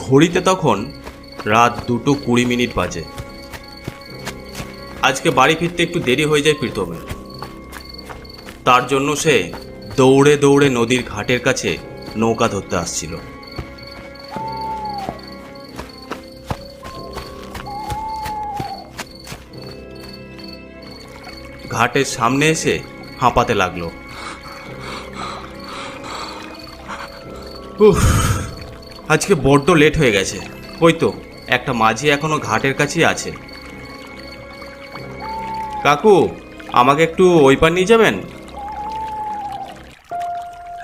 ঘড়িতে তখন রাত 2:20 বাজে। আজকে বাড়ি ফিরতে একটু দেরি হয়ে যায় প্রীতমের। তার জন্য সে দৌড়ে দৌড়ে নদীর ঘাটের কাছে নৌকা ধরতে আসছিল। ঘাটের সামনে এসে হাঁপাতে লাগলো। উফ, আজকে বড্ড লেট হয়ে গেছে। ওই তো একটা মাঝি এখনো ঘাটের কাছেই আছে। কাকু, আমাকে একটু ওই পার নিয়ে যাবেন?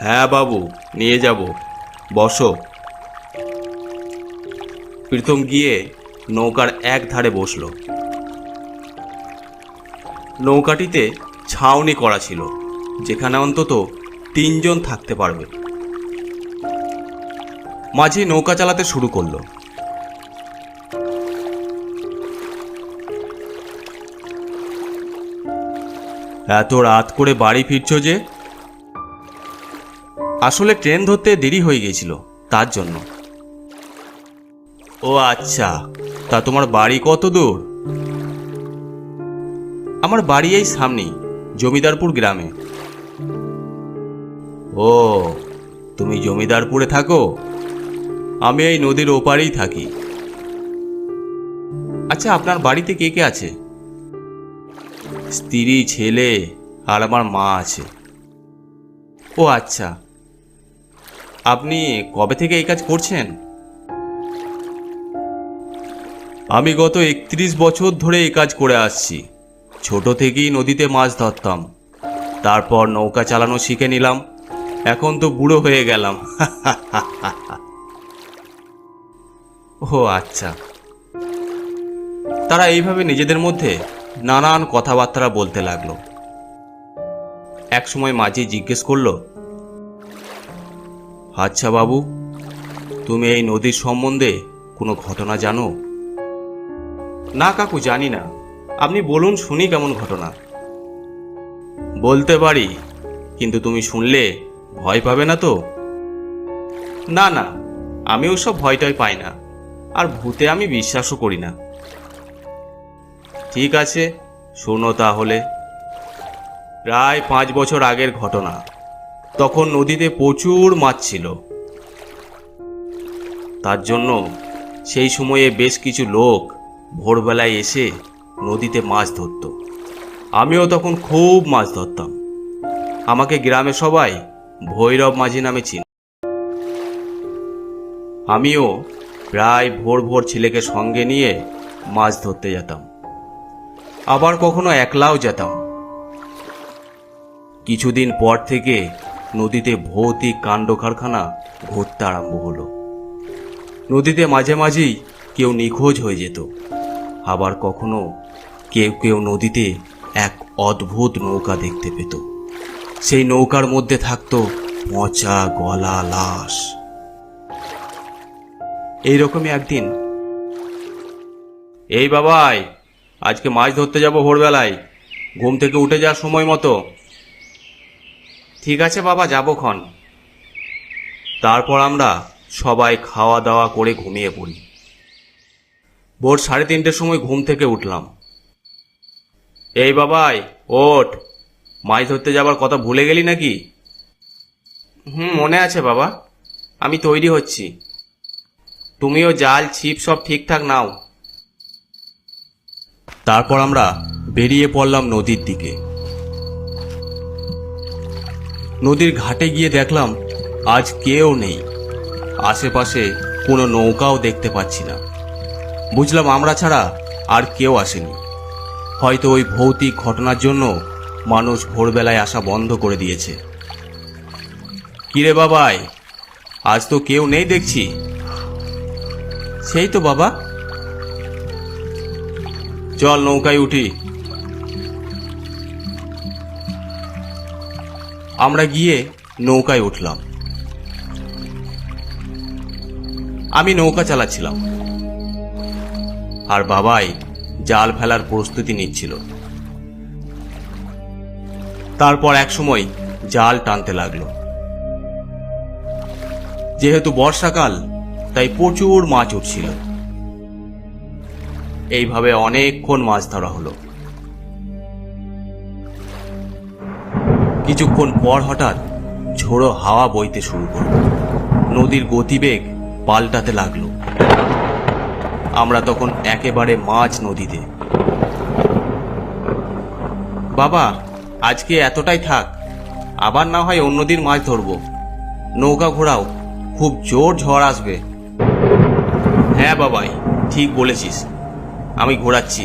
হ্যাঁ বাবু, নিয়ে যাব, বসো। প্রীতম গিয়ে নৌকার এক ধারে বসল। নৌকাটিতে ছাউনি করা ছিল, যেখানে অন্তত 3 জন থাকতে পারবে। মাঝি নৌকা চালাতে শুরু করলো। এত রাত করে বাড়ি ফিরছো যে? আসলে ট্রেন ধরতে দেরি হয়ে গিয়েছিল, তার জন্য। ও আচ্ছা, তা তোমার বাড়ি কত দূর? আমার বাড়ি এই সামনেই, জমিদারপুর গ্রামে। ও, তুমি জমিদারপুরে থাকো? আমি এই নদীর ওপারেই থাকি। আচ্ছা, আপনার বাড়িতে কে কে আছে? স্ত্রী, ছেলে আর আমার মা আছে। ও আচ্ছা, আপনি কবে থেকে এই কাজ করছেন? আমি গত 31 বছর ধরে এই কাজ করে আসছি। ছোট থেকেই নদীতে মাছ ধরতাম, তারপর নৌকা চালানো শিখে নিলাম। এখন তো বুড়ো হয়ে গেলাম। ও আচ্ছা। তারা এইভাবে নিজেদের মধ্যে নানান কথাবার্তা বলতে লাগলো। একসময় মাঝি জিজ্ঞেস করলো, আচ্ছা বাবু, তুমি এই নদীর সম্বন্ধে কোনো ঘটনা জানো? না কাকু, জানি না। আপনি বলুন শুনি, কেমন ঘটনা? বলতে পারি, কিন্তু তুমি শুনলে ভয় পাবে না তো? না না, আমি ওসব ভয়টাই পাই না, আর ভূতে আমি বিশ্বাসও করি না। ঠিক আছে, শোনো তাহলে। প্রায় 5 বছর আগের ঘটনা। তখন নদীতে প্রচুর মাছ ছিল। তার জন্য সেই সময়ে বেশ কিছু লোক ভোরবেলায় এসে নদীতে মাছ ধরত। আমিও তখন খুব মাছ ধরতাম। আমাকে গ্রামে সবাই ভৈরব মাঝি নামে চিনত। আমিও প্রায় ভোর ভোর ছেলেকে সঙ্গে নিয়ে মাছ ধরতে যেতাম, আবার কখনো একলাও যেতাম। কিছুদিন পর থেকে নদীতে ভৌতিক কাণ্ড কারখানা ঘটতে আরম্ভ হলো। নদীতে মাঝে মাঝেই কেউ নিখোঁজ হয়ে যেত, আবার কখনো কেউ কেউ নদীতে এক অদ্ভুত নৌকা দেখতে পেত। সেই নৌকার মধ্যে থাকতো পচা গলা লাশ। এইরকমই একদিন, এই বাবাই, আজকে মাছ ধরতে যাব ভোরবেলায়, ঘুম থেকে উঠে যাওয়ার সময় মতো। ঠিক আছে বাবা, যাবো ক্ষণ। তারপর আমরা সবাই খাওয়া দাওয়া করে ঘুমিয়ে পড়ি। ভোর 3:30টার সময় ঘুম থেকে উঠলাম। এই বাবাই, ওঠ, মাছ ধরতে যাবার কথা ভুলে গেলি নাকি? মনে আছে বাবা, আমি তৈরি হচ্ছি। তুমিও জাল ছিপ সব ঠিকঠাক নাও। তারপর আমরা বেরিয়ে পড়লাম নদীর দিকে। নদীর ঘাটে গিয়ে দেখলাম আজ কেউ নেই। আশেপাশে কোনো নৌকাও দেখতে পাচ্ছি না। বুঝলাম আমরা ছাড়া আর কেউ আসেনি। হয়তো ওই ভৌতিক ঘটনার জন্য মানুষ ভোরবেলায় আসা বন্ধ করে দিয়েছে। কিরে বাবাই, আজ তো কেউ নেই দেখছি। সেই তো বাবা। চল নৌকায় উঠি। আমরা গিয়ে নৌকায় উঠলাম। আমি নৌকা চালাচ্ছিলাম, আর বাবাই জাল ফেলার প্রস্তুতি নিচ্ছিল। তারপর এক সময় জাল টানতে লাগলো। যেহেতু বর্ষাকাল, তাই প্রচুর মাছ উঠছিল। এইভাবে অনেকক্ষণ মাছ ধরা হলো। কিছুক্ষণ পর হঠাৎ ঝোড়ো হাওয়া বইতে শুরু করল। নদীর গতিবেগ পাল্টাতে লাগলো। আমরা তখন একেবারে মাঝ নদীতে। বাবা, আজকে এতটাই থাক, আবার না হয় অন্য দিন মাছ ধরবো। নৌকা ঘোরাও, খুব জোর ঝড় আসবে। হ্যাঁ বাবাই, ঠিক বলেছিস, আমি ঘোরাচ্ছি।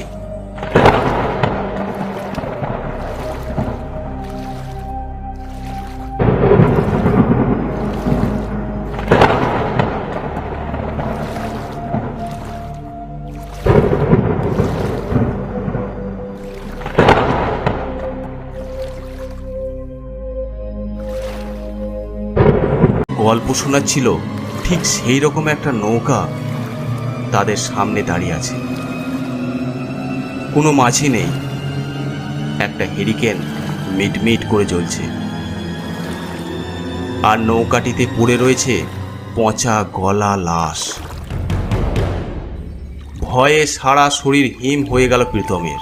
গল্প শোনাচ্ছিল, ঠিক সেই রকম একটা নৌকা তাদের সামনে দাঁড়িয়ে আছে। কোনো মাঝি নেই, একটা হেরিকেন মিটমিট করে জ্বলছে, আর নৌকাটিতে পড়ে রয়েছে পচা গলা লাশ। ভয়ে সারা শরীর হিম হয়ে গেল প্রীতমের,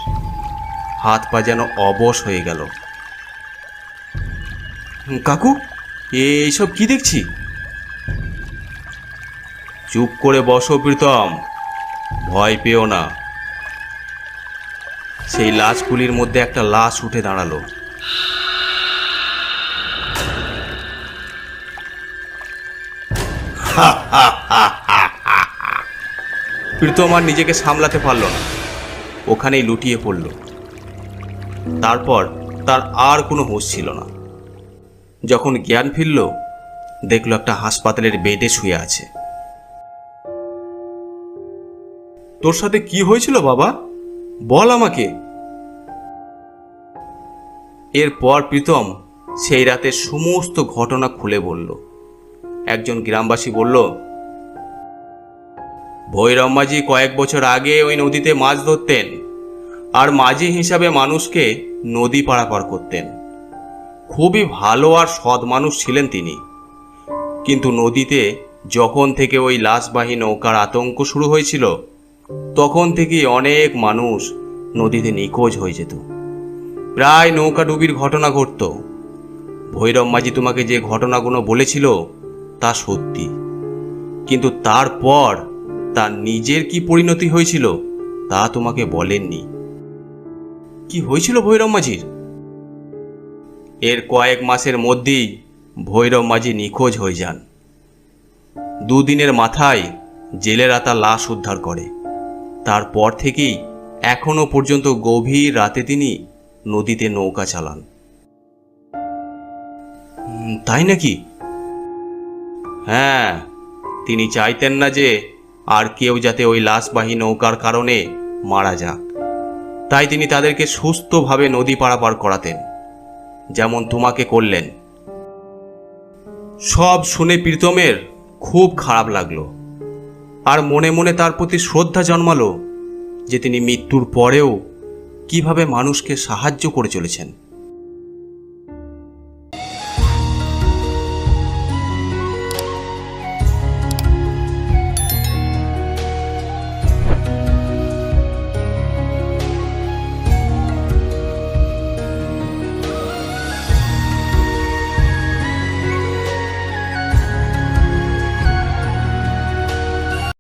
হাত পা যেন অবশ হয়ে গেল। কাকু, এইসব কি দেখছি? চুপ করে বসো প্রীতম, ভয় পেও না। সেই লাশগুলির মধ্যে একটা লাশ উঠে দাঁড়ালো। প্রীতম আর নিজেকে সামলাতে পারল না, ওখানেই লুটিয়ে পড়ল। তারপর তার আর কোনো হুঁশ ছিল না। যখন জ্ঞান ফিরল, দেখলো একটা হাসপাতালের বেডে শুয়ে আছে। তোর সাথে কি হয়েছিল বাবা, বল আমাকে। এরপর প্রীতম সেই রাতের সমস্ত ঘটনা খুলে বলল। একজন গ্রামবাসী বলল, ভৈরব মাঝি কয়েক বছর আগে ওই নদীতে মাছ ধরতেন, আর মাঝি হিসাবে মানুষকে নদী পারাপার করতেন। খুবই ভালো আর সৎ মানুষ ছিলেন তিনি। কিন্তু নদীতে যখন থেকে ওই লাশবাহী নৌকার আতঙ্ক শুরু হয়েছিল, তখন থেকেই অনেক মানুষ নদীতে নিখোঁজ হয়ে যেত। প্রায় নৌকা ডুবির ঘটনা ঘটত। ভৈরব মাঝি তোমাকে যে ঘটনাগুলো বলেছিল তা সত্যি, কিন্তু তারপর তার নিজের কি পরিণতি হয়েছিল তা তোমাকে বলেননি। কি হয়েছিল ভৈরব মাঝির? এর কয়েক মাসের মধ্যেই ভৈরব মাঝি নিখোঁজ হয়ে যান। দুদিনের মাথায় জেলেরা তার লাশ উদ্ধার করে। তারপর থেকেই এখনো পর্যন্ত গভীর রাতে তিনি নদীতে নৌকা চালান। তাই নাকি? হ্যাঁ, তিনি চাইতেন না যে আর কেউ যাতে ওই লাশবাহী নৌকার কারণে মারা যাক। তাই তিনি তাদেরকে সুস্থভাবে নদী পারাপার করাতেন, যেমন তোমাকে করলেন। সব শুনে প্রীতমের খুব খারাপ লাগলো, আর মনে মনে তার প্রতি শ্রদ্ধা জন্মালো যে তিনি মৃত্যুর পরেও কিভাবে মানুষকে সাহায্য করে চলেছেন।